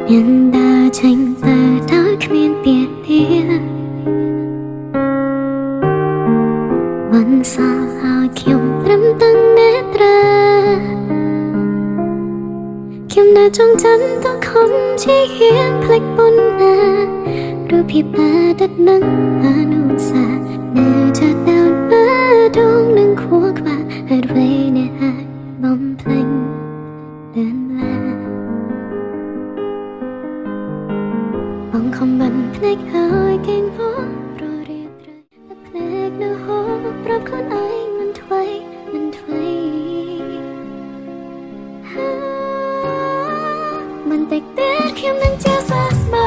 មានដើរចេញទៅដោយគ្មានពាក្យទាមិនសល់ឲ្យខ្ញុំត្រឹមតែនេត្រាខ្ញុំនៅចងចាំទៅខំជាហ៊ានភ្លេចប៉ុណ្ណារូបភាពអតីតនឹងអនុស្សាវរីយ៍នៅចិត្តដើមមើលដងនឹងខួរក្បាលហេតុអ្វីអ្នកអាចបំភ្លេចលឿនឡាបងខំបិទភ្នែកឲ្យគេងផងររៀបត្រូវតែភ្នែកនៅហូរប្រាប់ខ្លួនឯងមិនថ្មីបន្តិចទៀតខ្ញុំនឹងជាសះស្បើ